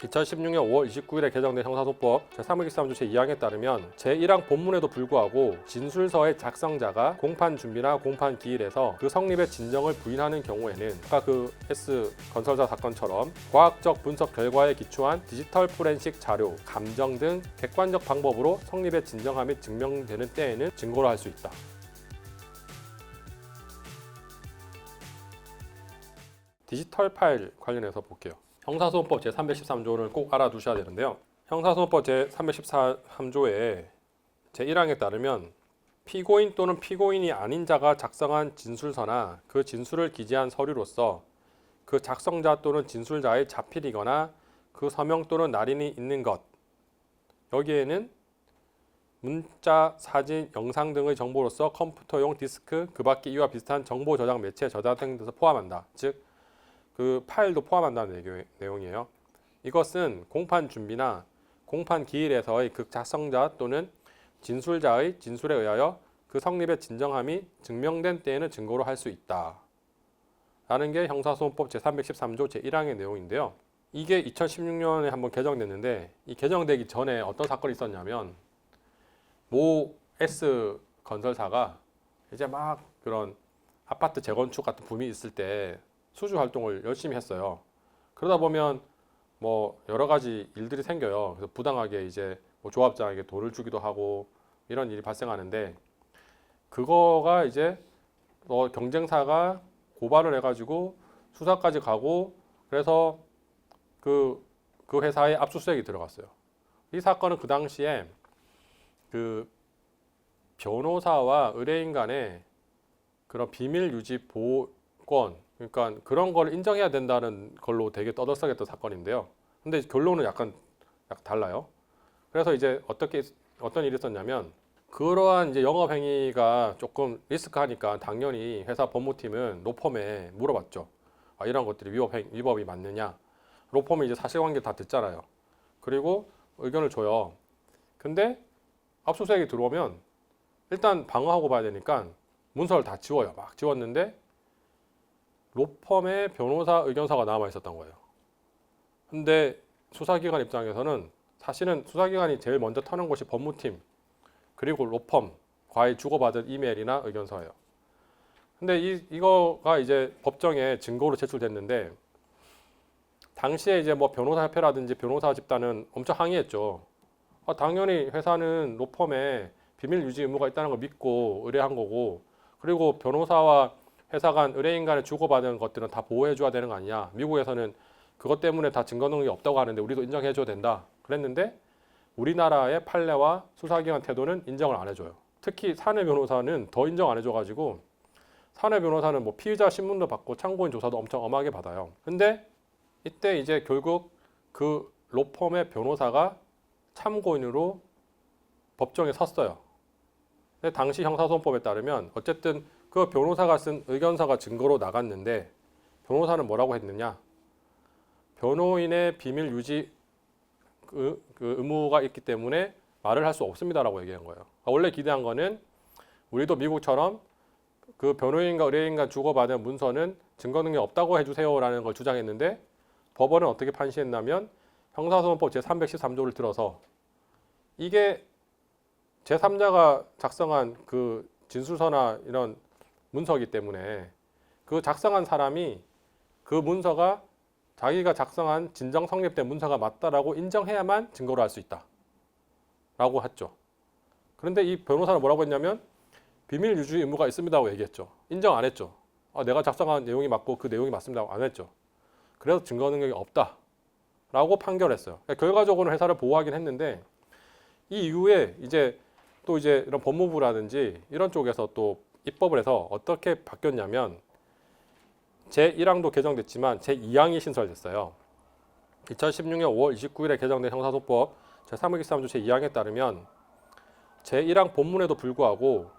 2016년 5월 29일에 개정된 형사소법 제323조 제2항에 따르면 제1항 본문에도 불구하고 진술서의 작성자가 공판 준비나 공판 기일에서 그 성립의 진정을 부인하는 경우에는 아까 그 S건설사 사건처럼 과학적 분석 결과에 기초한 디지털 포렌식 자료, 감정 등 객관적 방법으로 성립의 진정함이 증명되는 때에는 증거로 할 수 있다. 디지털 파일 관련해서 볼게요. 형사소송법 제313조를 꼭 알아두셔야 되는데요. 형사소송법 제313조의 제1항에 따르면 피고인 또는 피고인이 아닌 자가 작성한 진술서나 그 진술을 기재한 서류로서 그 작성자 또는 진술자의 자필이거나 그 서명 또는 날인이 있는 것, 여기에는 문자, 사진, 영상 등의 정보로서 컴퓨터용 디스크, 그 밖에 이와 비슷한 정보 저장 매체 저장 등을 포함한다. 즉, 그 파일도 포함한다는 내용이에요. 이것은 공판 준비나 공판 기일에서의 그 작성자 또는 진술자의 진술에 의하여 그 성립의 진정함이 증명된 때에는 증거로 할 수 있다. 라는 게 형사소송법 제313조 제1항의 내용인데요. 이게 2016년에 한번 개정됐는데 이 개정되기 전에 어떤 사건이 있었냐면 모 S 건설사가 이제 막 그런 아파트 재건축 같은 붐이 있을 때 수주 활동을 열심히 했어요. 그러다 보면 뭐 여러 가지 일들이 생겨요. 그래서 부당하게 이제 뭐 조합장에게 돈을 주기도 하고 이런 일이 발생하는데 그거가 이제 경쟁사가 고발을 해가지고 수사까지 가고 그래서 그 회사에 압수수색이 들어갔어요. 이 사건은 그 당시에 그 변호사와 의뢰인 간의 그런 비밀 유지 보호권, 그러니까 그런 걸 인정해야 된다는 걸로 되게 떠들썩했던 사건인데요. 근데 결론은 약간 달라요. 그래서 이제 어떤 일이 있었냐면 그러한 이제 영업 행위가 조금 리스크하니까 당연히 회사 법무팀은 로펌에 물어봤죠. 아, 이런 것들이 위법이 맞느냐? 로펌이 이제 사실관계 다 듣잖아요. 그리고 의견을 줘요. 근데 압수수색이 들어오면 일단 방어하고 봐야 되니까 문서를 다 지워요. 막 지웠는데 로펌의 변호사 의견서가 남아 있었던 거예요. 근데 수사기관 입장에서는 사실은 수사기관이 제일 먼저 터는 곳이 법무팀 그리고 로펌과의 주고받은 이메일이나 의견서예요. 근데 이거가 이제 법정에 증거로 제출됐는데 당시에 이제 뭐 변호사협회라든지 변호사 집단은 엄청 항의했죠. 당연히 회사는 로펌에 비밀 유지 의무가 있다는 걸 믿고 의뢰한 거고 그리고 변호사와 회사 간 의뢰인 간에 주고받은 것들은 다 보호해줘야 되는 거 아니냐. 미국에서는 그것 때문에 다 증거 능력이 없다고 하는데 우리도 인정해줘야 된다. 그랬는데 우리나라의 판례와 수사기관 태도는 인정을 안 해줘요. 특히 사내 변호사는 더 인정 안 해줘가지고 사내 변호사는 뭐 피의자 신문도 받고 참고인 조사도 엄청 엄하게 받아요. 근데 이때 이제 결국 그 로펌의 변호사가 참고인으로 법정에 섰어요. 근데 당시 형사소송법에 따르면 어쨌든 그 변호사가 쓴 의견서가 증거로 나갔는데 변호사는 뭐라고 했느냐? 변호인의 비밀 유지 그 의무가 있기 때문에 말을 할 수 없습니다라고 얘기한 거예요. 원래 기대한 거는 우리도 미국처럼 그 변호인과 의뢰인과 주고받은 문서는 증거 능력이 없다고 해주세요라는 걸 주장했는데 법원은 어떻게 판시했냐면 형사소송법 제313조를 들어서 이게 제3자가 작성한 그 진술서나 이런 문서이기 때문에 그 작성한 사람이 그 문서가 자기가 작성한 진정 성립된 문서가 맞다라고 인정해야만 증거로 할 수 있다 라고 했죠. 그런데 이 변호사는 뭐라고 했냐면 비밀 유지 의무가 있습니다라고 얘기했죠. 인정 안 했죠. 내가 작성한 내용이 맞고 그 내용이 맞습니다라고 안 했죠. 그래서 증거 능력이 없다 라고 판결했어요. 그러니까 결과적으로는 회사를 보호하긴 했는데 이 이후에 이제 또 이제 이런 법무부라든지 이런 쪽에서 또 입법을 해서 어떻게 바뀌었냐면 제1항도 개정됐지만 제2항이 신설됐어요. 2016년 5월 29일에 개정된 형사소법 제323조 제2항에 따르면 제1항 본문에도 불구하고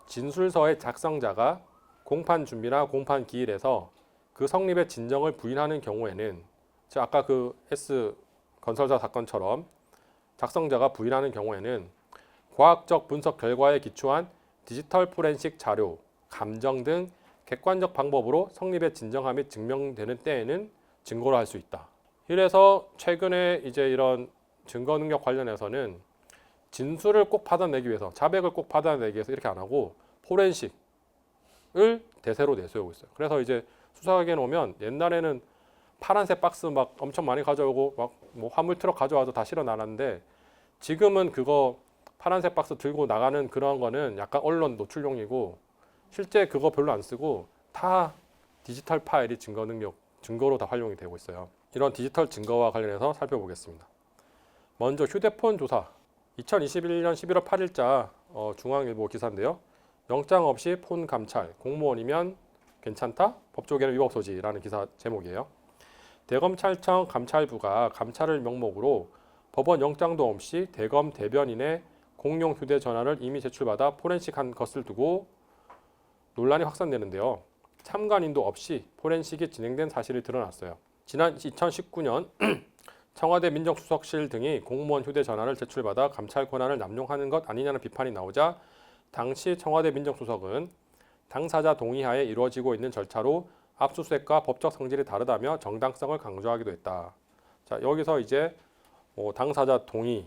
진술서의 작성자가 공판 준비나 공판 기일에서 그 성립의 진정을 부인하는 경우에는 즉 아까 그 S 건설사 사건처럼 작성자가 부인하는 경우에는 과학적 분석 결과에 기초한 디지털 포렌식 자료, 감정 등 객관적 방법으로 성립의 진정함이 증명되는 때에는 증거로 할 수 있다. 이래서 최근에 이제 이런 증거 능력 관련해서는 진술을 꼭 받아내기 위해서, 자백을 꼭 받아내기 위해서 이렇게 안 하고 포렌식을 대세로 내세우고 있어요. 그래서 이제 수사기관 오면 옛날에는 파란색 박스 막 엄청 많이 가져오고 막 뭐 화물 트럭 가져와서 다 실어 나갔는데, 지금은 그거 파란색 박스 들고 나가는 그런 거는 약간 언론 노출용이고 실제 그거 별로 안 쓰고 다 디지털 파일이 증거로 다 활용이 되고 있어요. 이런 디지털 증거와 관련해서 살펴보겠습니다. 먼저 휴대폰 조사. 2021년 11월 8일자 중앙일보 기사인데요. 영장 없이 폰 감찰, 공무원이면 괜찮다? 법조계는 위법 소지라는 기사 제목이에요. 대검찰청 감찰부가 감찰을 명목으로 법원 영장도 없이 대검 대변인의 공용 휴대전화를 이미 제출받아 포렌식한 것을 두고 논란이 확산되는데요. 참관인도 없이 포렌식이 진행된 사실이 드러났어요. 지난 2019년 청와대 민정수석실 등이 공무원 휴대전화를 제출받아 감찰 권한을 남용하는 것 아니냐는 비판이 나오자 당시 청와대 민정수석은 당사자 동의하에 이루어지고 있는 절차로 압수수색과 법적 성질이 다르다며 정당성을 강조하기도 했다. 자, 여기서 이제 당사자 동의,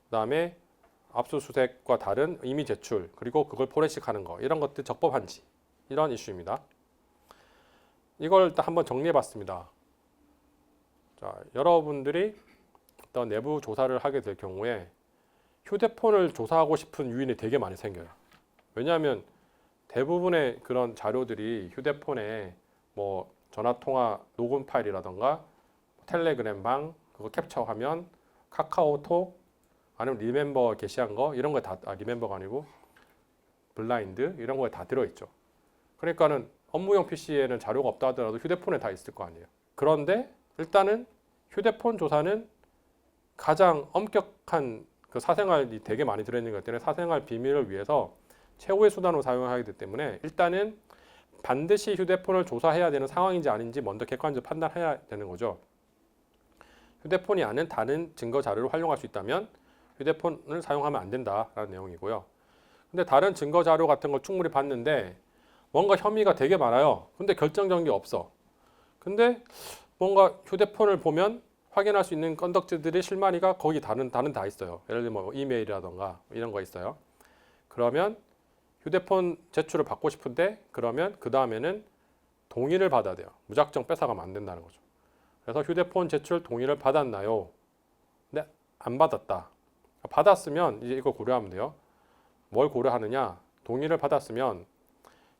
그다음에 압수수색과 다른 임의 제출, 그리고 그걸 포렌식하는 거, 이런 것들 적법한지, 이런 이슈입니다. 이걸 일단 한번 정리해봤습니다. 자, 여러분들이 어떤 내부 조사를 하게 될 경우에 휴대폰을 조사하고 싶은 유인이 되게 많이 생겨요. 왜냐하면 대부분의 그런 자료들이 휴대폰에 뭐 전화통화 녹음 파일이라던가 텔레그램 방 그거 캡처 화면, 카카오톡 아니면 리멤버 게시한 거 이런 거에 다 리멤버가 아니고 블라인드 이런 거에 다 들어있죠. 그러니까는 업무용 PC에는 자료가 없다 하더라도 휴대폰에 다 있을 거 아니에요. 그런데 일단은 휴대폰 조사는 가장 엄격한 그 사생활이 되게 많이 들어있는 것 때문에 사생활 비밀을 위해서 최후의 수단으로 사용하기 때문에 일단은 반드시 휴대폰을 조사해야 되는 상황인지 아닌지 먼저 객관적으로 판단해야 되는 거죠. 휴대폰이 아닌 다른 증거 자료를 활용할 수 있다면 휴대폰을 사용하면 안 된다라는 내용이고요. 근데 다른 증거 자료 같은 걸 충분히 봤는데 뭔가 혐의가 되게 많아요. 근데 결정적인 게 없어. 근데 뭔가 휴대폰을 보면 확인할 수 있는 건덕지들의 실마리가 거기 다른 다 있어요. 예를 들면 뭐 이메일이라던가 이런 거 있어요. 그러면 휴대폰 제출을 받고 싶은데 그러면 그 다음에는 동의를 받아야 돼요. 무작정 뺏어가면 안 된다는 거죠. 그래서 휴대폰 제출 동의를 받았나요? 네, 안 받았다. 받았으면 이제 이거 고려하면 돼요. 뭘 고려하느냐? 동의를 받았으면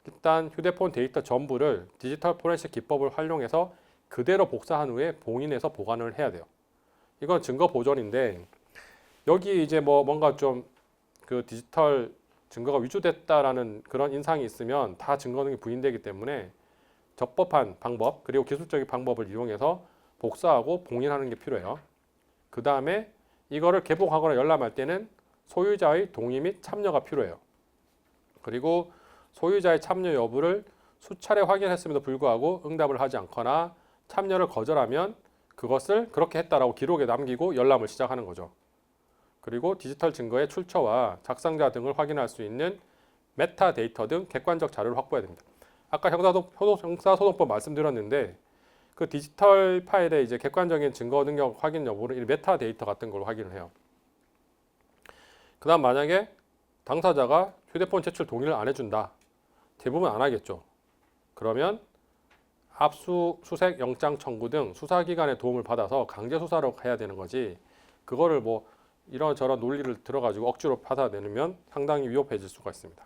일단 휴대폰 데이터 전부를 디지털 포렌식 기법을 활용해서 그대로 복사한 후에 봉인해서 보관을 해야 돼요. 이건 증거 보존인데 여기 이제 뭐 뭔가 좀 그 디지털 증거가 위조됐다라는 그런 인상이 있으면 다 증거 능력이 부인되기 때문에 적법한 방법 그리고 기술적인 방법을 이용해서 복사하고 봉인하는 게 필요해요. 그 다음에 이거를 개봉하거나 열람할 때는 소유자의 동의 및 참여가 필요해요. 그리고 소유자의 참여 여부를 수차례 확인했음에도 불구하고 응답을 하지 않거나 참여를 거절하면 그것을 그렇게 했다라고 기록에 남기고 열람을 시작하는 거죠. 그리고 디지털 증거의 출처와 작성자 등을 확인할 수 있는 메타데이터 등 객관적 자료를 확보해야 됩니다. 아까 형사소송법 말씀드렸는데 그 디지털 파일의 이제 객관적인 증거 능력 확인 여부를 이 메타데이터 같은 걸로 확인을 해요. 그 다음 만약에 당사자가 휴대폰 제출 동의를 안 해준다. 대부분 안 하겠죠. 그러면 압수수색 영장 청구 등 수사기관의 도움을 받아서 강제 수사로 해야 되는 거지. 그거를 뭐 이런저런 논리를 들어가지고 억지로 받아내면 상당히 위협해질 수가 있습니다.